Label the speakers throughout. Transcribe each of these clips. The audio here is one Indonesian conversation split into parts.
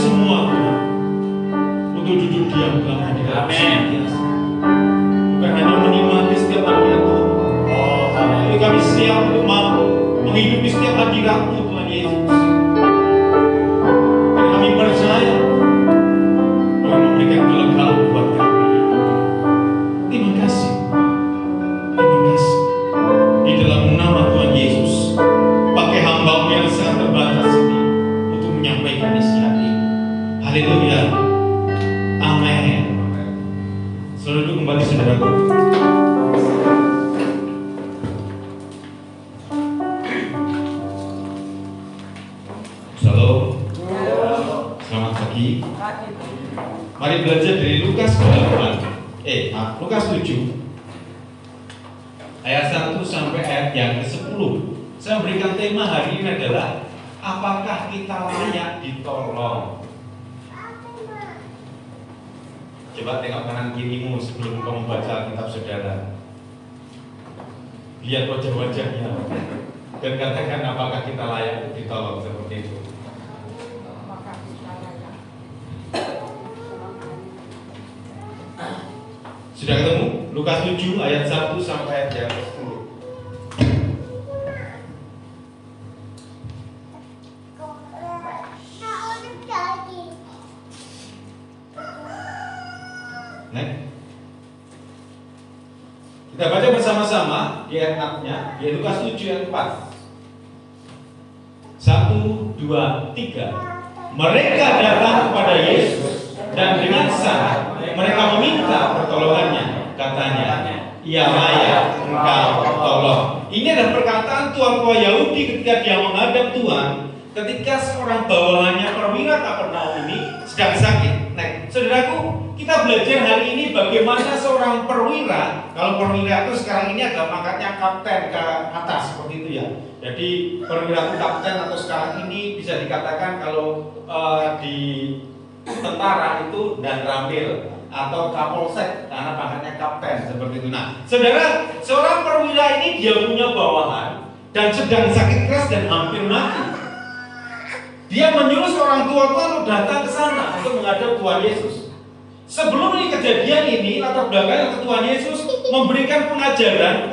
Speaker 1: semua Tuhan, untuk duduk diam dalam hadirat Yesus. Bukan hanya menikmati setiap hadirat Tuhan, tapi kami siap untuk mau menghidupi setiap hadirat-Mu Tuhan Yesus. Dan kami percaya Tuhan memberikan kelegaan buat kami. Terima kasih, terima kasih. Di dalam nama Tuhan Yesus, pakai hamba-Mu yang sangat terbatas ini untuk menyampaikan isi hati. Haleluya, amin. Selalu duduk kembali saudaraku. Selamat pagi. Mari belajar dari Lukas 7 ayat 1 sampai ayat yang ke-10. Saya memberikan tema hari ini adalah apakah kita layak ditolong? Coba tengok kanan kirimu sebelum kau membaca kitab saudara. Lihat wajah-wajahnya dan katakan apakah kita layak ditolong seperti itu. Sudah ketemu? Lukas 7 ayat 1 sampai ayat yang ke-10. Kita baca bersama-sama di ayat 6-nya, di Lukas 7 ayat 4. 1, 2, 3. Mereka datang kepada Yesus dan dengan syarat mereka meminta pertolongannya. Katanya, ia layak engkau tolong. Ini adalah perkataan tua-tua Yahudi ketika dia menghadap Tuhan, ketika seorang bawahannya perwira Kapernaum ini sedang sakit. Nah, saudaraku, kita belajar hari ini bagaimana seorang perwira. Kalau perwira itu sekarang ini ada pangkatnya kapten ke atas seperti itu ya. Jadi perwira itu kapten atau sekarang ini bisa dikatakan kalau di tentara itu dan ramil atau kapolsek karena pangkatnya kapten seperti itu. Nah, saudara, seorang perwira ini dia punya bawahan dan sedang sakit keras dan hampir mati. Dia menyuruh seorang tua-tua untuk datang ke sana untuk menghadap Tuhan Yesus. Sebelum ini kejadian ini, latar belakangnya Tuhan Yesus memberikan pengajaran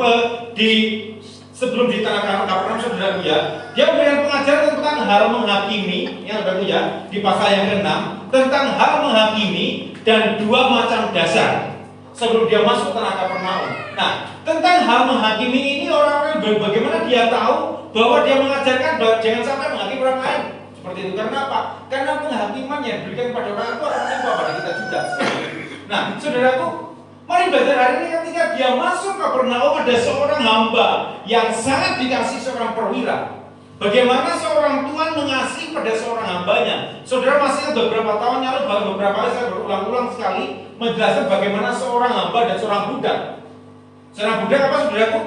Speaker 1: sebelum di tanah Kapernaum, saudara ya, dia memberikan pengajaran tentang hal menghakimi, ya saudara ya, di pasal yang ke-6 tentang hal menghakimi dan dua macam dasar sebelum dia masuk tanah Kapernaum. Nah, tentang hal menghakimi ini orang-orang bagaimana dia tahu bahwa dia mengajarkan bahwa jangan sampai menghakimi orang lain seperti itu. Karena apa? Karena penghakiman yang diberikan kepada orang itu akan menimpa pada kita juga. Nah, saudaraku, mari belajar hari ini ketika dia masuk ke Kapernaum ada seorang hamba yang sangat dikasih seorang perwira. Bagaimana seorang Tuhan mengasihi pada seorang hambanya. Saudara masih beberapa tahun yang lalu, beberapa kali saya berulang-ulang sekali menjelaskan bagaimana seorang hamba dan seorang budak. Seorang budak apa saudaraku?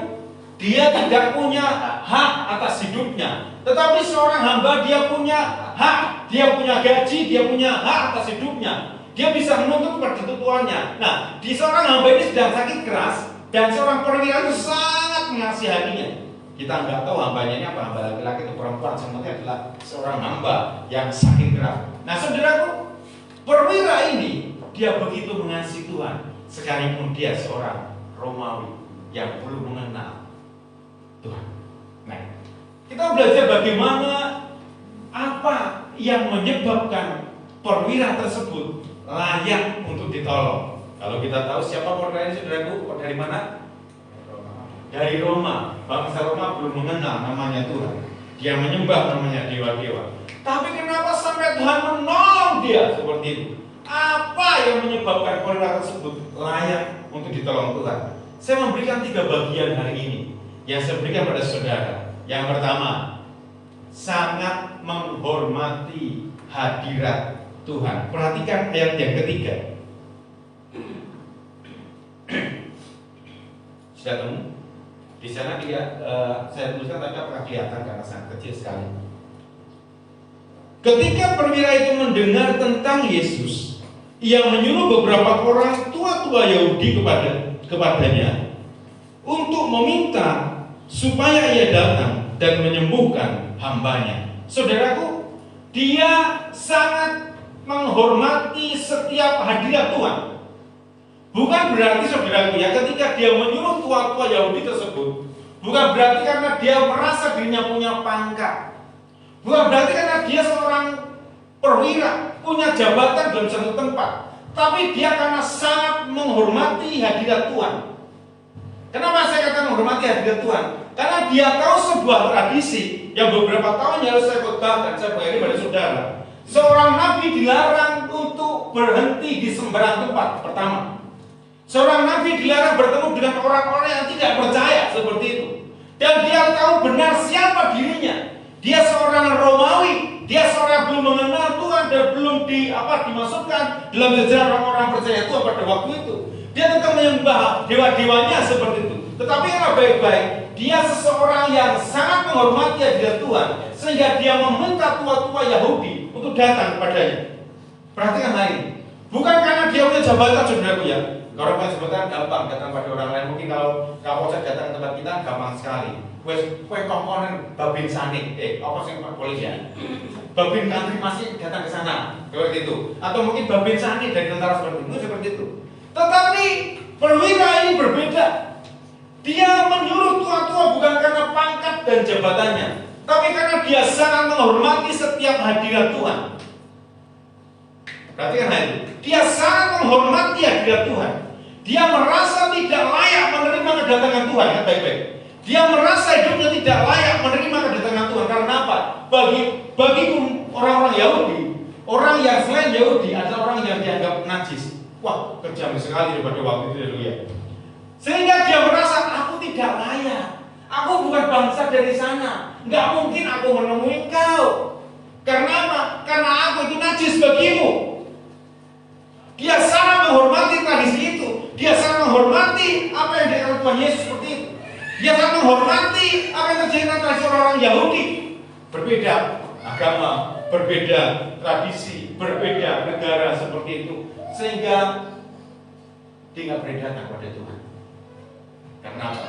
Speaker 1: Dia tidak punya hak atas hidupnya. Tetapi seorang hamba dia punya hak, dia punya gaji, dia punya hak atas hidupnya. Dia bisa menuntut kepada tuannya. Nah, di seorang hamba ini sedang sakit keras dan seorang perwira itu sangat mengasihaninya. Kita nggak tahu hambanya ini apa, hamba laki-laki atau perempuan, semuanya adalah seorang hamba yang sakit keras. Nah, saudaraku, perwira ini dia begitu mengasihi Tuhan, sekalipun dia seorang Romawi yang belum mengenal Tuhan. Nah, kita belajar bagaimana apa yang menyebabkan perwira tersebut layak untuk ditolong. Kalau kita tahu siapa perwira ini, saudaraku, dari mana? Dari Roma. Bangsa Roma belum mengenal namanya Tuhan. Dia menyembah namanya dewa-dewa. Tapi kenapa sampai Tuhan menolong dia seperti itu? Apa yang menyebabkan perwira tersebut layak untuk ditolong Tuhan? Saya memberikan 3 bagian hari ini yang saya berikan pada saudara. Yang pertama, sangat menghormati hadirat Tuhan. Perhatikan ayat yang ketiga. Sudah temu? Di sana saya tuliskan tapi apakah kelihatan karena sangat kecil sekali. Ketika perwira itu mendengar tentang Yesus, ia menyuruh beberapa orang tua-tua Yahudi kepadanya untuk meminta supaya ia datang dan menyembuhkan hambanya. Saudaraku, dia sangat menghormati setiap hadirat Tuhan. Bukan berarti saudaraku ya, ketika dia menyuruh tua-tua Yahudi tersebut, bukan berarti karena dia merasa dirinya punya pangkat, bukan berarti karena dia seorang perwira, punya jabatan dalam satu tempat, tapi dia karena sangat menghormati hadirat Tuhan. Kenapa saya katakan menghormati hadirat Tuhan? Karena dia tahu sebuah tradisi yang beberapa tahun yang lalu saya khotbahkan, saya bayani pada saudara. Seorang nabi dilarang untuk berhenti di sembarang tempat. Pertama, seorang nabi dilarang bertemu dengan orang-orang yang tidak percaya seperti itu. Dan dia tahu benar siapa dirinya. Dia seorang Romawi, dia seorang belum mengenal Tuhan dan belum dimasukkan dalam jajaran orang-orang percaya Tuhan pada waktu itu. Dia tetap menyembah dewa-dewanya seperti itu. Tetapi yang baik-baik, dia seseorang yang sangat menghormati hadirat Tuhan, sehingga dia meminta tua-tua Yahudi untuk datang kepadanya. Perhatikan hal ini. Bukan karena dia punya jabatan, saudaraku ya. Kalau punya jabatan gampang datang pada orang lain. Mungkin kalau Kapolsek datang ke tempat kita gampang sekali. Kue komponen Babin Sani, apa sih Pak Polisi ya? Babin Country masih datang ke sana, seperti itu. Atau mungkin Babin Sani dari tentara seperti itu. Tetapi perwira ini berbeda. Dia menyuruh tua-tua bukan karena pangkat dan jabatannya, tapi karena dia sangat menghormati setiap hadirat Tuhan. Perhatikan hal itu. Dia sangat menghormati hadirat Tuhan. Dia merasa tidak layak menerima kedatangan Tuhan. Ya, baik-baik. Dia merasa hidupnya tidak layak menerima kedatangan Tuhan. Karena apa? Bagi orang-orang Yahudi, orang yang selain Yahudi adalah orang yang dianggap najis. Wah, kejam sekali pada waktu itu dulu ya. Sehingga dia merasa aku tidak layak. Aku bukan bangsa dari sana. Nggak mungkin aku menemui kau. Karena apa? Karena aku itu najis bagimu. Dia sangat menghormati tradisi itu. Dia sangat menghormati apa yang dikatakan Tuhan Yesus seperti itu. Dia sangat menghormati apa yang terjadi dengan tradisi orang Yahudi. Berbeda agama, berbeda tradisi, berbeda negara seperti itu. Sehingga dia nggak berani datang kepada Tuhan. Karena apa?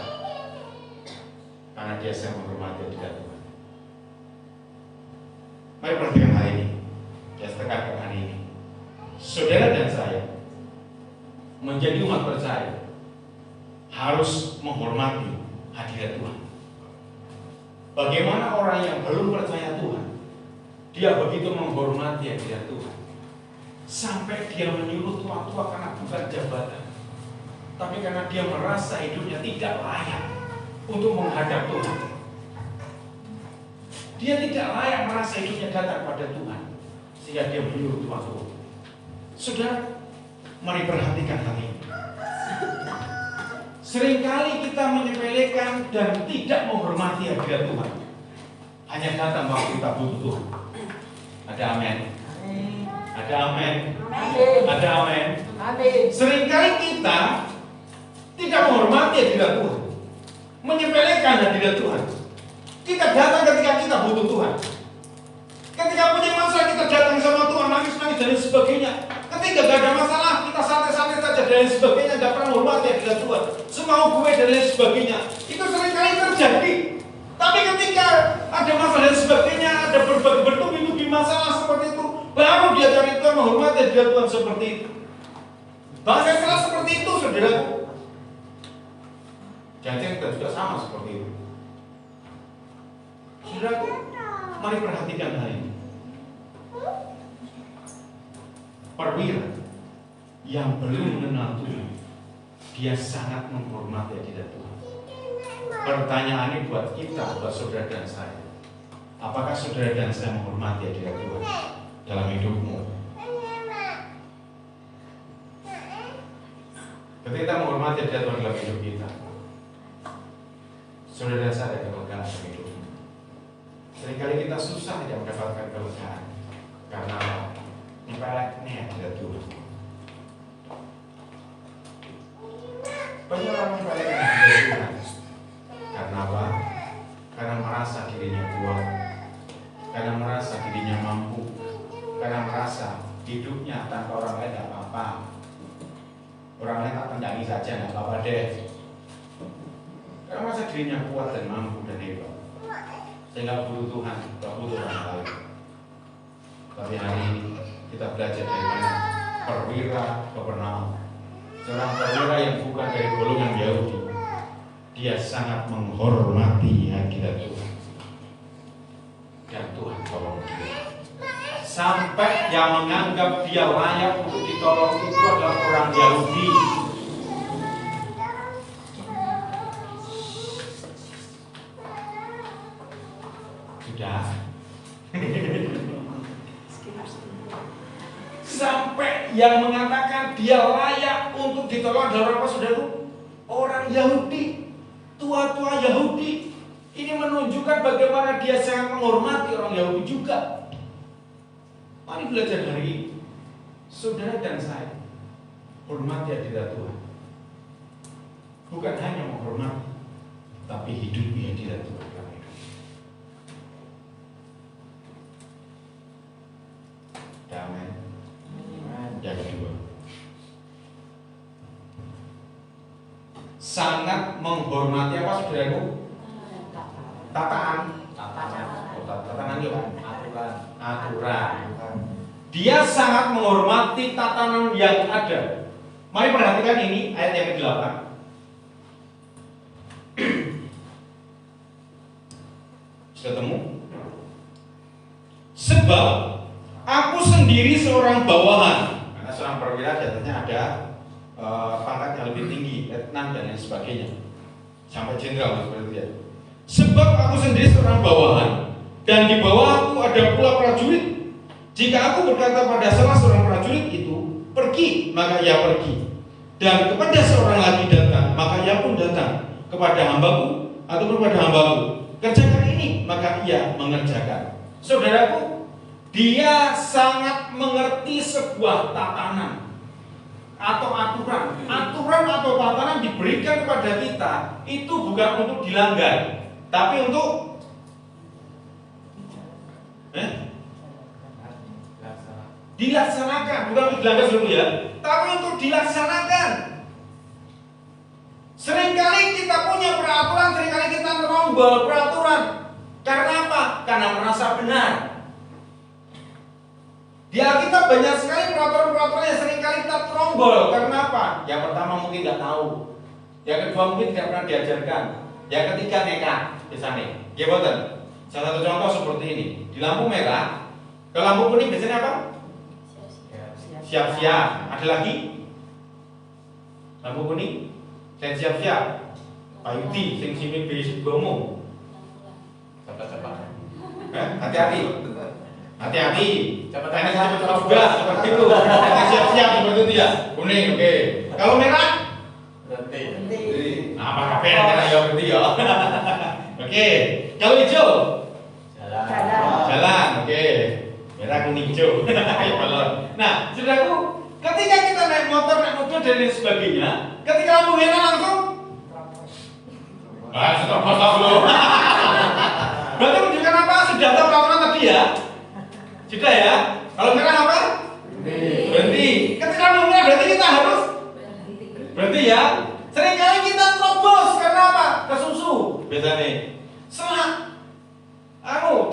Speaker 1: Karena dia sangat menghormati hadirat Tuhan. Mari perhatikan hal ini. Saya tekankan hari ini. Saudara dan saya menjadi umat percaya harus menghormati hadirat Tuhan. Bagaimana orang yang belum percaya Tuhan, dia begitu menghormati hadirat Tuhan, sampai dia menyuruh tua-tua karena bukan jabatan, tapi karena dia merasa hidupnya tidak layak untuk menghadap Tuhan. Dia tidak layak merasa hidupnya datang pada Tuhan, sehingga dia menyuruh tua-tua. Saudara, mari perhatikan hal ini. Seringkali kita menyepelekan dan tidak menghormati hadirat Tuhan. Hanya datang waktu kita butuh Tuhan. Ada amin. Ada amin. Ada amin. Seringkali kita tidak menghormati hadirat Tuhan, menyepelekan hadirat Tuhan. Kita datang ketika kita butuh Tuhan. Ketika punya masalah kita datang sama Tuhan, nangis-nangis dan sebagainya. Ketika gak ada masalah kita santai-santai saja dan sebagainya, gak pernah menghormati hadirat Tuhan. Semau gue dan lain sebagainya. Itu seringkali terjadi. Tapi ketika ada masalah dan sebagainya, ada berbagai bertubi-tubi masalah seperti itu, baru dia cari Tuhan, menghormati hadirat Tuhan seperti itu. Bahasa salah seperti itu, saudaraku. Jangan kita juga sama seperti itu. Saudaraku, mari perhatikan hal ini. Perwira yang belum mengenal Tuhan, dia sangat menghormati hadirat Tuhan. Pertanyaannya buat kita, buat saudara dan saya, apakah saudara dan saya menghormati hadirat Tuhan dalam hidupmu? Ketika kita menghormati hadirat Tuhan dalam hidup kita, saudara dan saya ada kelegaan dalam hidupmu. Seringkali kita susah tidak mendapatkan kelegaan karena nyepeleknya hadirat Tuhan. Banyak orang menyepelekan hadirat Tuhan. Karena apa? Karena merasa dirinya kuat, karena merasa dirinya mampu, karena merasa hidupnya tanpa orang lain tidak apa-apa. Orang lain tak tendangi saja tidak apa-apa deh. Karena merasa dirinya kuat dan mampu dan hebat, sehingga butuh Tuhan, tidak butuh orang lain. Tapi hari ini Kita belajar dari mana? Perwira Kapernaum. Seorang perwira yang bukan dari golongan Yahudi. Dia sangat menghormati hadirat Tuhan. Dan Tuhan tolong dia. Sampai yang menganggap dia layak untuk ditolong itu adalah orang Yahudi. Sudah. Sampai yang mengatakan dia layak untuk ditolong adalah apa, saudara? Orang Yahudi, tua-tua Yahudi. Ini menunjukkan bagaimana dia sangat menghormati orang Yahudi juga. Mari belajar hari ini. Saudara dan saya hormati hadirat Tuhan. Bukan hanya menghormati, tapi hidupi hadirat Tuhan. Amin. Yang kedua, sangat menghormati apa, saudaraku? Tatanan itu aturan. Dia sangat menghormati tatanan yang ada. Mari perhatikan ini ayat yang ke-8. Sudah temu? Sebab aku sendiri seorang bawahan. Karena seorang perwira jatuhnya ada pangkatnya lebih tinggi, letnan dan lain sebagainya, sampai jenderal seperti itu ya. Sebab aku sendiri seorang bawahan, dan di bawahku ada pula prajurit. Jika aku berkata pada salah seorang prajurit itu, pergi, maka ia pergi. Dan kepada seorang lagi datang, maka ia pun datang. Kepada hambaku atau kepada hambaku, kerjakan ini, maka ia mengerjakan. Saudaraku, dia sangat mengerti sebuah tatanan atau aturan. Aturan atau tatanan diberikan kepada kita itu bukan untuk dilanggar, tapi untuk dilaksanakan. Bukan untuk dilanggar dulu ya, tapi untuk dilaksanakan. Seringkali kita punya peraturan, seringkali kita merombol peraturan. Karena apa? Karena merasa benar. Di Alkitab banyak sekali peraturan-peraturan yang seringkali kita terombol. Karena apa? Yang pertama mungkin nggak tahu. Yang kedua mungkin tidak pernah diajarkan. Yang ketiga nekat. Misalnya, ya betul. Salah satu contoh seperti ini. Di lampu merah, ke lampu kuning biasanya apa? Siap-siap. Ada lagi? Lampu kuning, dan siap-siap. Pak Yudi, sing sini basic gomo. Cepat-cepat. Hati-hati. Hati-hati. Cepat-cepat juga seperti itu. Siap-siap seperti itu ya. Kuning, oke. Kalau merah? Berhenti. Nah, apa kabar antara ya berhenti ya. Oke. Kalau hijau? Jalan, oke. Merah, kuning, hijau. Nah, saudaraku, ketika kita naik motor, naik mobil dan lain sebagainya, ketika lampu merah langsung terobos dulu. Berarti menunjukkan apa? Sudah tahu peraturan tadi ya? Sudah ya? Kalau merah apa? Berhenti. Ketika lampu merah berarti kita harus berhenti ya? Seringkali kita terobos karena apa? Kesusu biasanya. Selang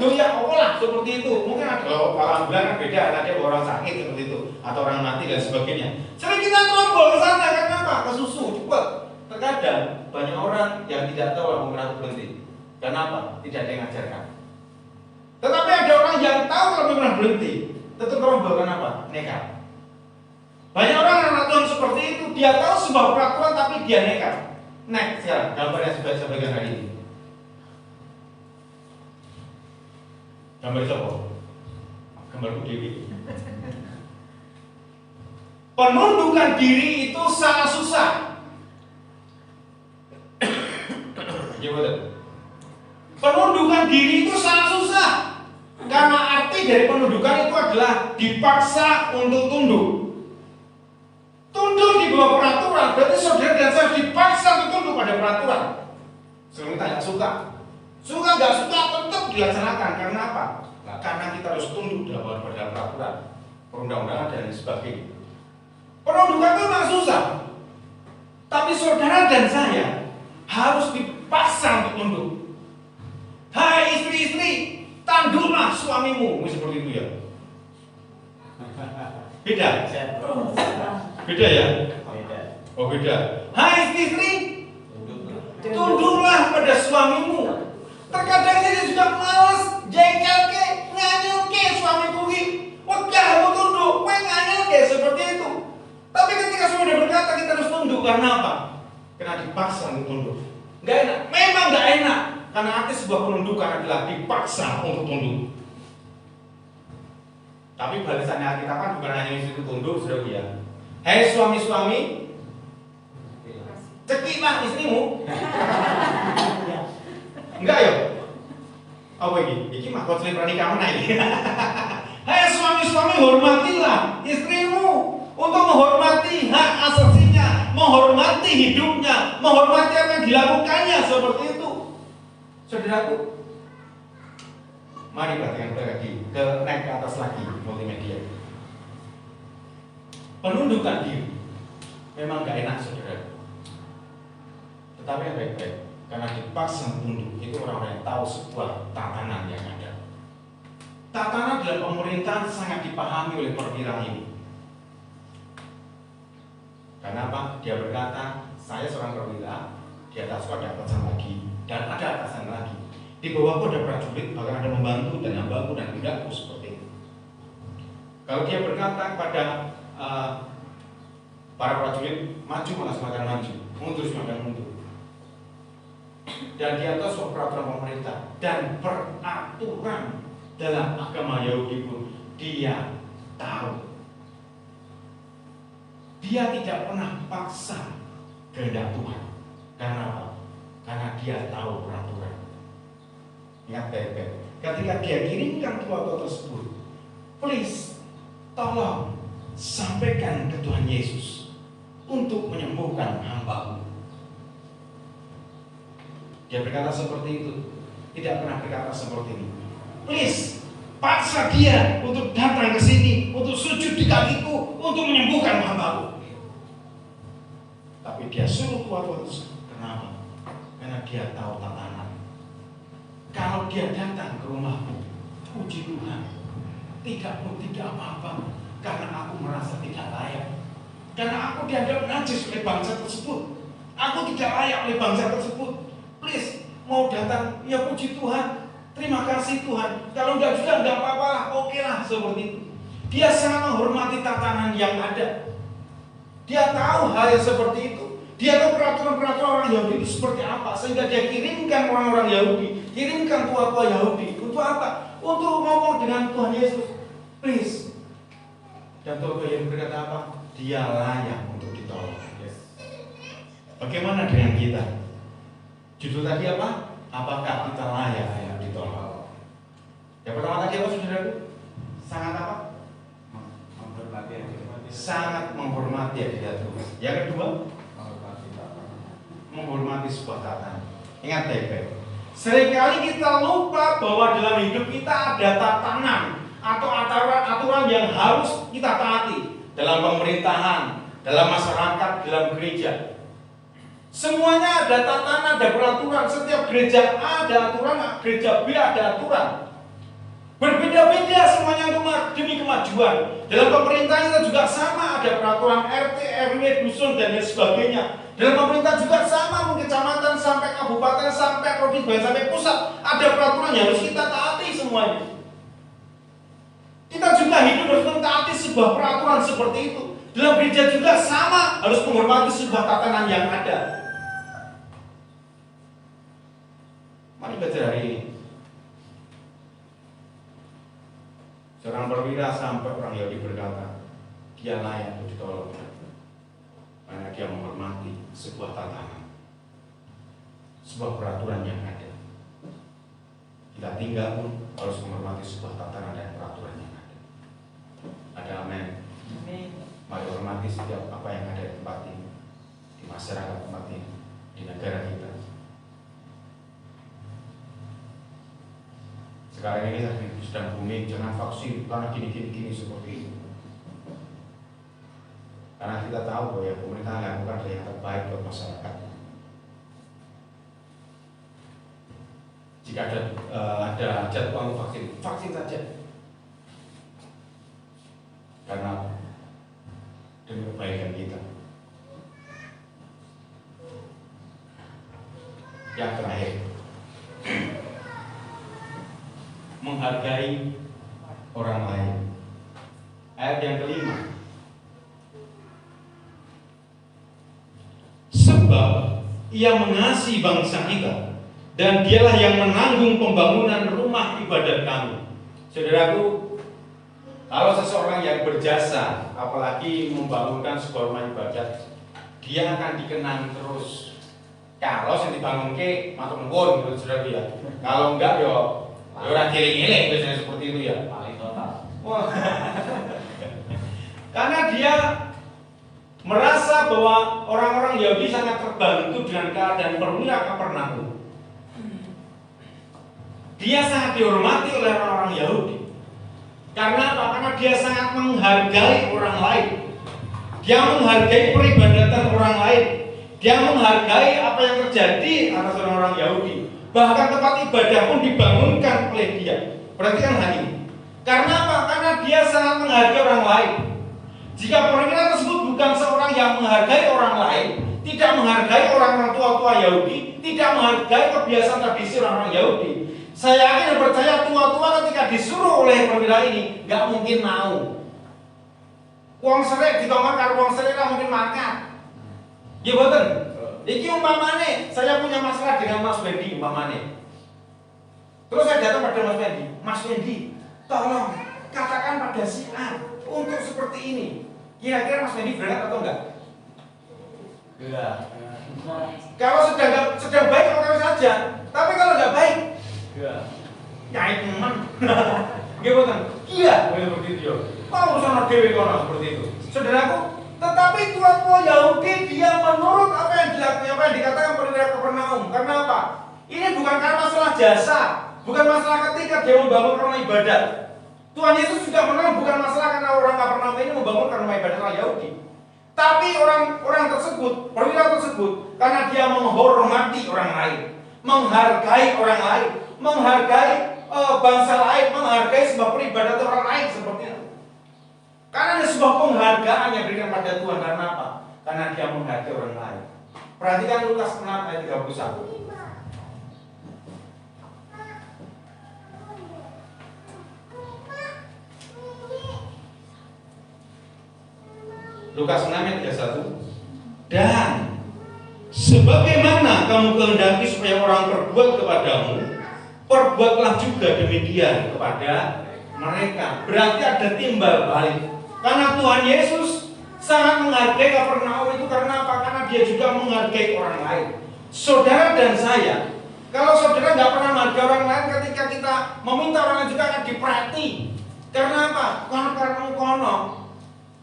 Speaker 1: doyak lah seperti itu. Mungkin ada orang bilang kan beda, ada orang sakit seperti itu, atau orang mati dan sebagainya. Sering kita terobos ke sana karena apa? Kesusu cepat. Terkadang banyak orang yang tidak tahu lampu merah berhenti. Kenapa? Tidak ada yang mengajarkan. Tetapi ada orang yang tahu lampu merah berhenti, tetap terobos. Kenapa? Nekat. Banyak orang anak Tuhan seperti itu, dia tahu sebuah peraturan tapi dia nekat. Next sekarang gambar yang sudah saya berikan hari ini. Gambar siapa? Gambarku Dewi. Penundukan diri itu sangat susah. Ya betul. Penundukan diri itu sangat susah. Karena arti dari penundukan itu adalah dipaksa untuk tunduk. Tunduk di bawah peraturan, berarti saudara dan saya dipaksa untuk tunduk pada peraturan. Sebelum kita nggak suka, nggak suka tetap dilaksanakan. Karena apa? Nah, karena kita harus tunduk pada peraturan, perundang-undangan dan sebagainya. Penundukan itu memang susah, tapi saudara dan saya harus dipaksa untuk tunduk. Hai istri-istri, tanduklah suamimu, seperti itu ya. Beda? Beda ya? Oh beda. Hai istri, tunduklah pada suamimu. Terkadang saya juga malas, jengkel ke, nganyel ke suamiku ki. Wegah aku tunduk, kowe nganyel ke seperti itu. Tapi ketika sudah berkata kita harus tunduk karena apa? Karena dipaksa untuk tunduk. Gak enak, memang gak enak. Karena arti sebuah penundukan adalah dipaksa untuk tunduk. Tapi balasannya kita kan bukan hanya itu tunduk, saudara ya. Hei suami-suami, cekiklah istrimu. Enggak ya? Apa ini? Ini mah konseling pernikahan ini. Hei suami-suami, hormatilah istrimu untuk menghormati hak asasinya, menghormati hidupnya, menghormati apa yang dilakukannya seperti itu. Saudaraku, mari perhatikan lagi, naik ke atas lagi multimedia. Penundukan diri memang gak enak, saudara. Tetapi yang baik-baik, karena dipaksa tunduk, itu orang-orang yang tahu sebuah tatanan yang ada. Tatanan dalam pemerintahan sangat dipahami oleh perwira ini. Karena apa? Dia berkata, saya seorang perwira, di atasku ada atasan lagi, dan ada atasan lagi. Di bawahku ada prajurit, bahkan ada membantu dan hambaku dan budakku seperti itu. Kalau dia berkata kepada para prajurit, maju maka semakin maju, mundur semakin mundur. Dan di atas peraturan pemerintah dan peraturan dalam agama Yahudi pun dia tahu. Dia tidak pernah paksa kehendak Tuhan. Karena apa? Karena dia tahu peraturan. Ingat baik-baik. Ketika dia kirimkan tua-tua tersebut, please, tolong sampaikan ke Tuhan Yesus untuk menyembuhkan hamba-Mu. Dia berkata seperti itu. Tidak pernah berkata seperti ini. Please, paksa dia untuk datang ke sini, untuk sujud di kakiku, untuk menyembuhkan hamba-Mu. Tapi dia suruh tua-tua tersebut. Kenapa? Karena dia tahu tatanan. Kalau dia datang ke rumahku, puji Tuhan, tidak apa-apa, karena aku merasa tidak layak. Karena aku dianggap najis oleh bangsa tersebut. Aku tidak layak oleh bangsa tersebut. Please, mau datang, ya puji Tuhan, terima kasih Tuhan. Kalau enggak juga enggak apa-apa, oke lah seperti itu. Dia sangat menghormati tatanan yang ada. Dia tahu hal yang seperti itu. Dia tahu peraturan-peraturan orang Yahudi itu seperti apa, sehingga dia kirimkan orang-orang Yahudi, kirimkan tua-tua Yahudi. Untuk apa? Untuk ngomong dengan Tuhan Yesus. Please. Dan tua-tua Yahudi berkata apa? Dia layak untuk ditolong. Bagaimana dengan kita? Judul tadi apa? Apakah kita layak ditolong? Yang pertama tadi apa, saudaraku? Sangat apa? Sangat menghormati hadirat Tuhan. Yang kedua, menghormati sebuah tatanan. Ingat baik-baik. Seringkali kita lupa bahwa dalam hidup kita ada tatanan atau aturan yang harus kita taati dalam pemerintahan, dalam masyarakat, dalam gereja. Semuanya ada tatanan, ada peraturan. Setiap gereja A ada aturan, gereja B ada aturan. Berbeda-beda semuanya demi kemajuan. Dalam pemerintahan kita juga sama, ada peraturan RT, RW, dusun dan lain sebagainya. Dalam pemerintah juga sama, mungkin kecamatan sampai kabupaten sampai provinsi sampai pusat, ada peraturan yang harus kita taati semuanya. Kita juga hidup harus mentaati sebuah peraturan seperti itu. Dalam gereja juga sama, harus menghormati sebuah tatanan yang ada. Mari baca hari ini. Seorang perwira sampai orang Yahudi berkata, dia layak untuk ditolong karena dia menghormati sebuah tatanan, sebuah peraturan yang ada. Kita tinggal pun harus menghormati sebuah tatanan dan peraturan yang ada. Ada amin. Mari hormati setiap apa yang ada di tempat ini, di masyarakat tempat ini, di negara kita. Sekarang ini sedang booming, jangan vaksin karena gini seperti itu. Karena kita tahu bahwa ya, pemerintah lakukan hal yang terbaik buat masyarakat. Jika ada jadwal vaksin saja. Karena Yang terakhir, menghargai orang lain. Ayat yang kelima, sebab ia mengasihi bangsa kita, dan dialah yang menanggung pembangunan rumah ibadat kami. Saudaraku, kalau seseorang yang berjasa, apalagi membangunkan sebuah rumah ibadat, dia akan dikenang terus. Kalau yang dibangun ke matur nuwun gitu saudara ya. Kalau enggak yo ora dieling-eling biasanya seperti itu ya. Paling total. Wah. Karena dia merasa bahwa orang-orang Yahudi sangat terbantu dengan keadaan perwira Kapernaum. Dia sangat dihormati oleh orang-orang Yahudi. Karena apa? Karena dia sangat menghargai orang lain. Dia menghargai peribadatan orang lain. Dia menghargai apa yang terjadi atas orang-orang Yahudi. Bahkan tempat ibadah pun dibangunkan oleh dia. Perhatikan hal ini. Karena apa? Karena dia sangat menghargai orang lain. Jika perwira tersebut bukan seorang yang menghargai orang lain, tidak menghargai orang tua-tua Yahudi, tidak menghargai kebiasaan tradisi orang-orang Yahudi, saya yakin dan percaya tua-tua ketika disuruh oleh perwira ini nggak mungkin mau. Uang serik ditongkar karo uang serik mungkin makan. Ya betul. Iki umpamane saya punya masalah dengan Mas Wendy umpamane. Terus saya datang pada Mas Wendy, Mas Wendy, tolong katakan pada si A untuk seperti ini. Kira-kira Mas Wendy berangkat atau enggak? Enggak. Kalau sedang baik kalau saja, tapi kalau enggak baik, enggak. Nyai teman. Nggih boten. Iya, seperti itu. Mau sono dhewe kono seperti itu. Saudaraku, tetapi tua-tua Yahudi dia menurut apa yang dikatakan perwira Kapernaum. Karena apa? Ini bukan karena masalah jasa, bukan masalah ketika dia membangun rumah ibadat. Tuhan Yesus juga menolong bukan masalah karena orang Kapernaum ini membangunkan rumah ibadat orang Yahudi. Tapi orang tersebut, perwira tersebut, karena dia menghormati orang lain, menghargai orang lain, menghargai bangsa lain, menghargai sebuah peribadatan orang lain seperti itu. Karena ada sebuah penghargaan yang diberikan pada Tuhan. Karena apa? Karena dia menghargai orang lain. Perhatikan Lukas 6 ayat 31. Lukas 6 ayat 31. Dan sebagaimana kamu kehendaki supaya orang berbuat kepadamu, perbuatlah juga demikian kepada mereka. Berarti ada timbal balik. Karena Tuhan Yesus sangat menghargai Kapernaum itu karena apa? Karena dia juga menghargai orang lain. Saudara dan saya, kalau saudara nggak pernah menghargai orang lain, ketika kita meminta orang lain juga akan diperhati. Karena apa? Karena kamu kono,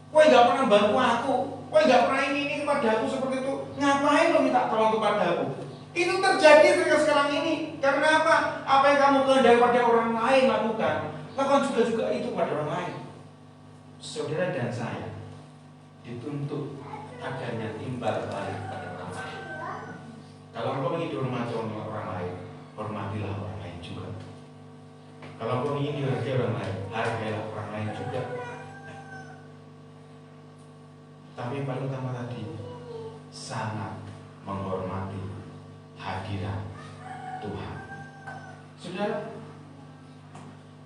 Speaker 1: kowe nggak pernah bantu aku, kowe nggak pernah ini kepada aku seperti itu. Ngapain lo minta tolong kepada aku? Itu terjadi ketika sekarang ini. Karena apa? Apa yang kamu kehendaki pada orang lain lakukan, lakukan juga itu pada orang lain. Saudara dan saya dituntut adanya timbal balik pada orang lain. Kalau engkau ingin dihormati orang lain, hormatilah orang lain juga. Kalau engkau ingin dihargai orang lain, hargailah orang lain juga. Tapi yang paling utama tadi, sangat menghormati hadirat Tuhan. Saudara,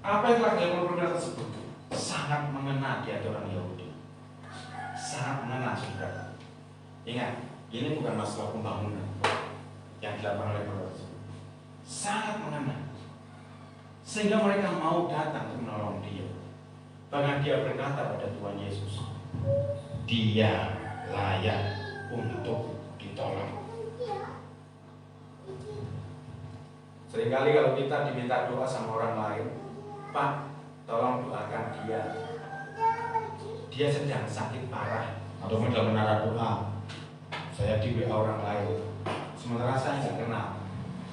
Speaker 1: apa yang telah dilakukan perwira tersebut sangat mengena di hati orang Yahudi. Sangat mengena, saudara. Ingat, ini bukan masalah pembangunan yang dilakukan oleh perwira tersebut. Sangat mengena, sehingga mereka mau datang untuk menolong dia. Bahkan dia berkata pada Tuhan Yesus, dia layak untuk ditolong. Seringkali kalau kita diminta doa sama orang lain, Pak, tolong doakan dia. Dia sedang sakit parah. Atau dalam menara doa, saya di WA orang lain, sementara saya nggak kenal.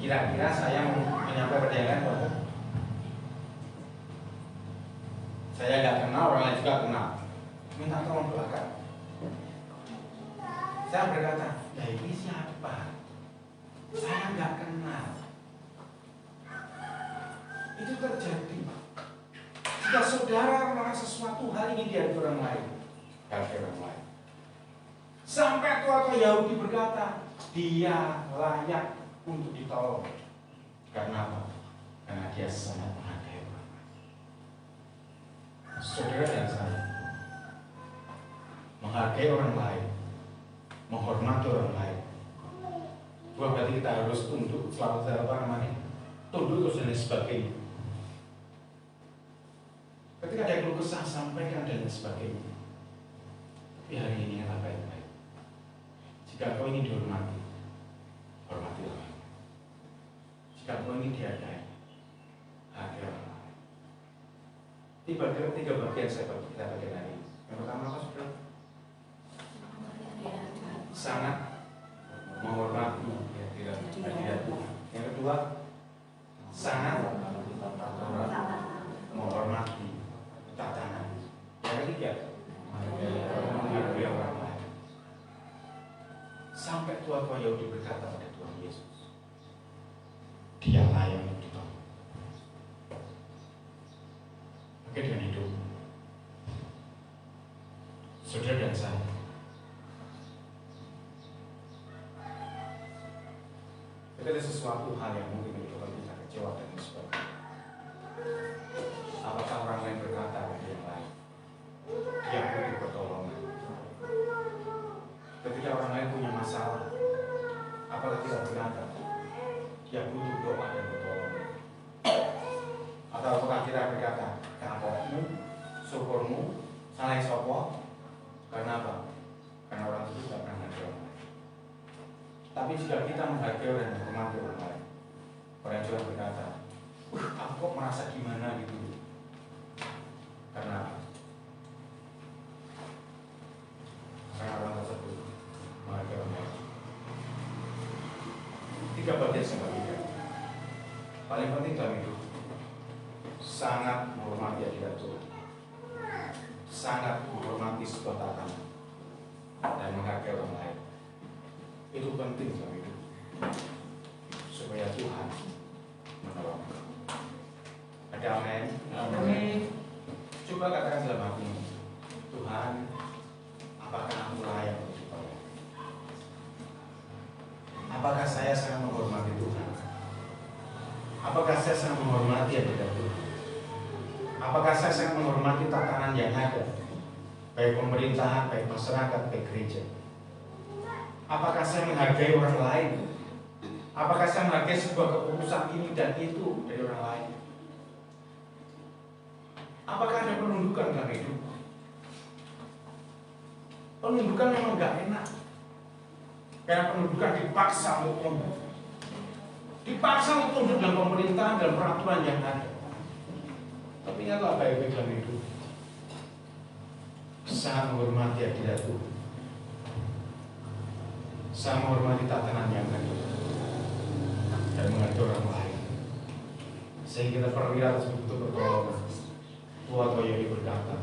Speaker 1: Kira-kira saya menyampaikan pada yang lain, saya nggak kenal, orang lain juga kenal. Minta tolong doakan. Saya berkata, ya ini siapa? Saya nggak kenal. Itu terjadi jika saudara merasa sesuatu hal ingin dihadiri orang lain, hargai orang lain. Sampai tua-tua Yahudi berkata, dia layak untuk ditolong. Karena apa? Karena dia sangat menghargai orang. Saudara dan saya, menghargai orang lain, menghormati orang lain, bukan berarti kita harus tunduk, tunduk terus dan sebagainya. Ketika ada keluh kesah, sampaikan dan sebagainya. Tapi hari ini adalah baik-baik. Jika kau ingin dihormati, hormatilah. Jika kau ingin dihargai, hargai orang lain. Tiga bagian kita bagian hari ini. Yang pertama apa, saudara? Sangat menghormati hadirat Tuhan. Yang kedua, sangat menghormati tatanan. Yang ketiga, menghargai orang lain. Sampai tua-tua Yahudi berkata pada Tuhan Yesus, Dia layak untuk ditolong. Oke, dengan hidup saudara dan saya, ada sesuatu hal yang mungkin menyebabkan kita kecewa dan sebagainya. Apakah orang lain berkata kepada yang lain, dia butuh pertolongan? Ketika orang lain punya masalah, apakah kita berkata dia butuh doa dan pertolongan? Atau apakah kita berkata, kapokmu, syukurmu, salah sopo? Karena apa? Karena orang itu tidak pernah menghargai orang lain. Tapi jika kita menghargai dan menghormati orang lain, orang juga berkata, aku kok merasa gimana gitu. Karena apa? Karena orang tersebut menghargai orang lain. Tiga bagian sama tiga. Paling penting dalam hidup, sangat menghormati hadirat Tuhan, sangat menghormati sebuah tatanan, dan menghargai orang lain. Itu penting dalam hidup, supaya Tuhan menolong. Ada amin? Amin. Coba katakan dalam hatimu, Tuhan, apakah aku layak untuk ditolong? Apakah saya sangat menghormati Tuhan? Apakah saya sangat menghormati hadirat Tuhan? Apakah saya sangat menghormati tatanan yang ada, baik pemerintahan, baik masyarakat, baik gereja? Apakah saya menghargai orang lain? Apakah saya menghargai sebuah keputusan ini dan itu dari orang lain? Apakah ada penundukan dalam hidup? Penundukan memang gak enak, karena penundukan dipaksa untuk tunduk. Dipaksa untuk tunduk dalam pemerintahan dan peraturan yang ada. Tapi ingatlah baik-baik dalam hidup, sangat menghormati hadirat Tuhan, sangat menghormati tatanan yang ada, dan menghargai orang lain. Sehingga kita perwira tersebut pertolongan. Tua Yahudi berkata,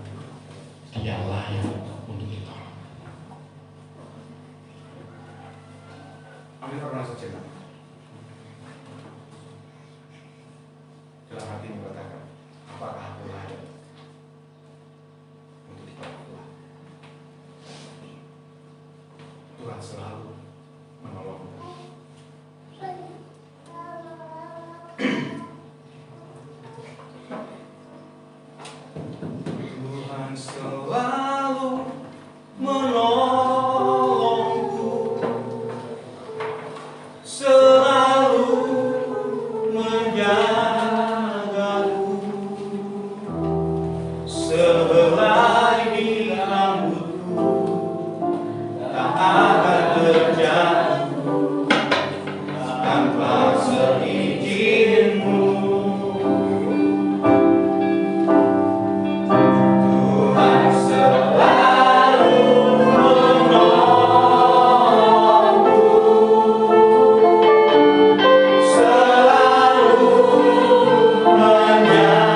Speaker 1: Dia layak untuk ditolong. Ambil pernah sejenak. Dalam hati mengatakan, apakah aku layak untuk ditolong Tuhan? Tuhan selalu menolong. Tuhan selalu menolongku, selalu menjagaku, sehelai di rambutku tak akan terjatuh tanpa seizin-Mu. Tuhan selalu menolongku, selalu menjagaku,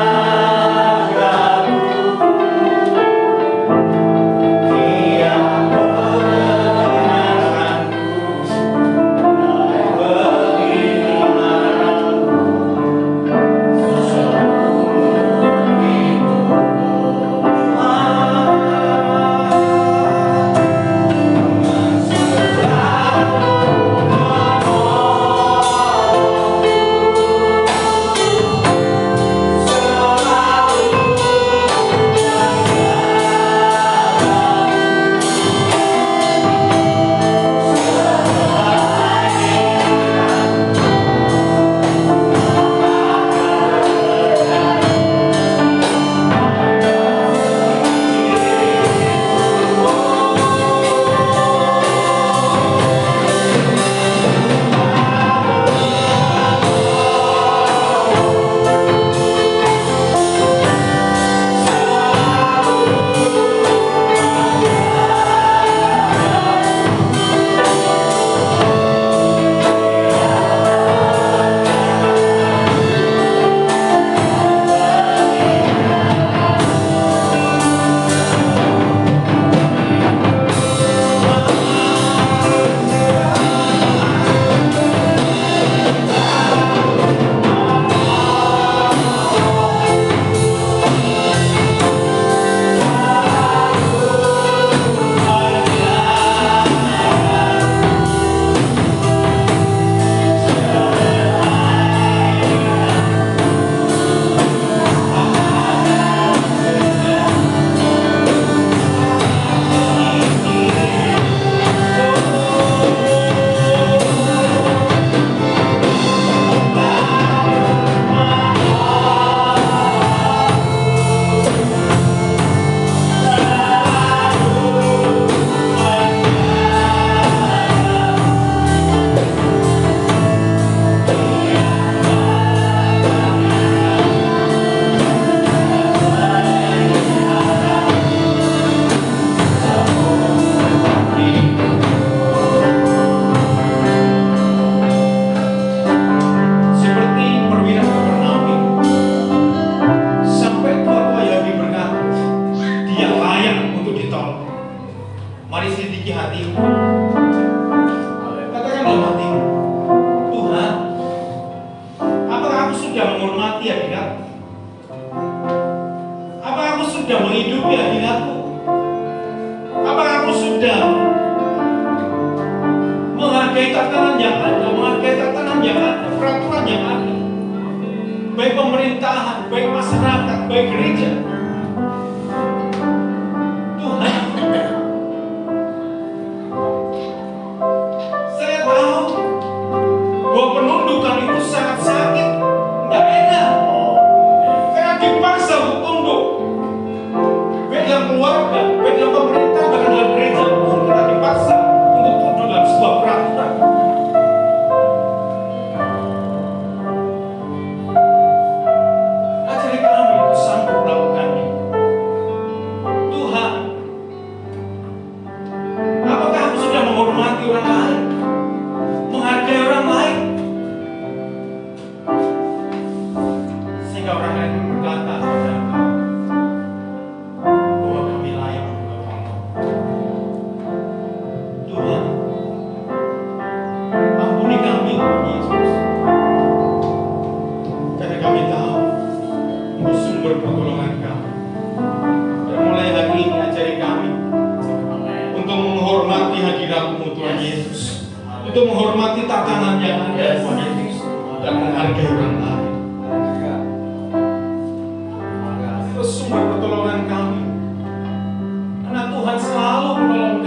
Speaker 1: selidiki hatimu. Katakan dalam hatimu, Tuhan, apakah aku sudah menghormati hadirat-Mu? Apakah aku sudah menghidupi hadirat-Mu? Apakah aku sudah menghargai tatanan yang ada, menghargai tatanan yang ada, peraturan yang ada, baik pemerintahan, baik masyarakat, baik gereja? Tuhan, saya tahu bahwa penundukan itu sangat sakit, tidak enak, karena dipaksa untuk tunduk, baik dalam keluarga, baik dalam pemerintah, bahkan dalam gereja pun kita dipaksa untuk tunduk dalam sebuah peraturan. Ajari kami untuk sanggup melakukannya. Tuhan, apakah aku sudah menghormati orang lain, menghargai orang lain, sehingga orang lain berkata kepada Engkau bahwa kami layak untuk Engkau. Tuhan, ampuni kami, Tuhan Yesus, karena kami tahu Engkau sumber pertolongan kami. Dan mulai hari ini ajari kami untuk menghormati hadirat-Mu, Tuhan Yesus, untuk menghormati tatanan yang ada, Tuhan Yesus, dan menghargai orang lain. Itu sumber pertolongan kami, karena Tuhan selalu menolong